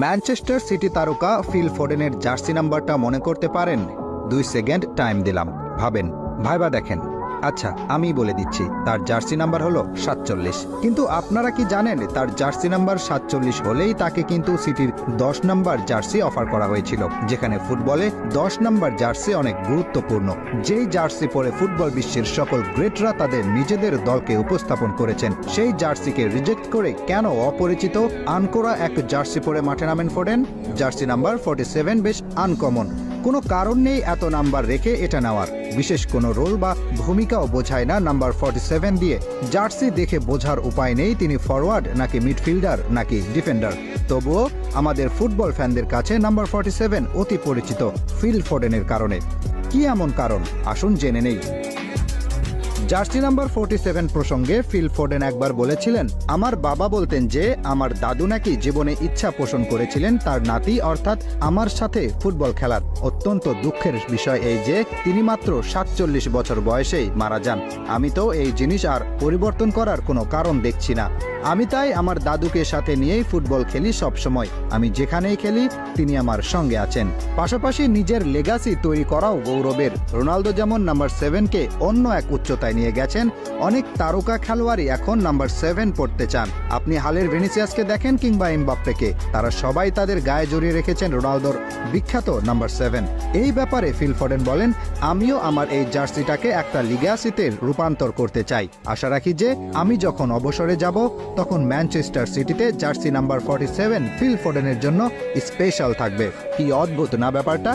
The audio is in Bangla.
ম্যানচেস্টার সিটি তারকা ফিল ফোডেনের জার্সি নাম্বারটা মনে করতে পারেন? 2 সেকেন্ড টাইম দিলাম, ভাবেন, ভাইবা দেখেন। আচ্ছা, আমি বলে দিচ্ছি, তার জার্সি নাম্বার হলো 47। কিন্তু আপনারা কি জানেন তার জার্সি নাম্বার 47 হলেই তাকে কিন্তু সিটির 10 নাম্বার জার্সি অফার করা হয়েছিল, যেখানে ফুটবলে 10 নাম্বার জার্সি অনেক গুরুত্বপূর্ণ। যেই জার্সি পরে ফুটবল বিশ্বের সকল গ্রেটরা তাদের নিজেদের দলকে উপস্থাপন করেছেন, সেই জার্সিকে রিজেক্ট করে কেন অপরিচিত আনকোরা এক জার্সি পরে মাঠে নামেন ফোডেন? জার্সি নাম্বার 47 বেশ আনকমন, কোনো কারণ নেই এত নাম্বার রেখে এটা নেওয়ার। বিশেষ কোনো রোল বা ভূমিকাও বোঝায় না নাম্বার 47 দিয়ে। জার্সি দেখে বোঝার উপায় নেই তিনি ফরওয়ার্ড নাকি মিডফিল্ডার নাকি ডিফেন্ডার। তবুও আমাদের ফুটবল ফ্যানদের কাছে নাম্বার 47 অতি পরিচিত ফিল ফোডেনের কারণে। কি এমন কারণ, আসুন জেনে নেই। জার্সি নাম্বার 47 প্রসঙ্গে ফিল ফোডেন একবার বলেছিলেন, আমার বাবা বলতেন যে আমার দাদু নাকি জীবনে ইচ্ছা পোষণ করেছিলেন তার নাতি অর্থাৎ আমার সাথে ফুটবল খেলার। অত্যন্ত দুঃখের বিষয় এই যে তিনি মাত্র 47 বছর বয়সেই মারা যান। আমি তো এই জিনিস আর পরিবর্তন করার কোনো কারণ দেখছি না। আমি তাই আমার দাদুকে সাথে নিয়েই ফুটবল খেলি সব সময়। আমি যেখানেই খেলি তিনি আমার সঙ্গে আছেন। পাশাপাশি নিজের লেগাসি তৈরি করাও গৌরবের। রোনালদো যেমন নাম্বার 7কে অন্য এক উচ্চতায় নিয়ে গেছেন, অনেক তারকা খেলোয়াড়ই এখন নাম্বার 7 পড়তে চান। আপনি হালের ভিনিসিয়াসকে দেখেন কিংবা এমবাপ্পেকে, তারা সবাই তাদের গায়ে জড়িয়ে রেখেছেন রোনালদোর বিখ্যাত নাম্বার 7। এই ব্যাপারে ফিল ফোডেন বলেন, আমিও আমার এই জার্সিটাকে একটা লিগাসিতে রূপান্তর করতে চাই। আশা রাখি যে আমি যখন অবসরে যাব তখন ম্যানচেস্টার সিটিতে জার্সি নাম্বার 47 ফিল ফোডেনের জন্য স্পেশাল থাকবে। কি অদ্ভুত না ব্যাপারটা?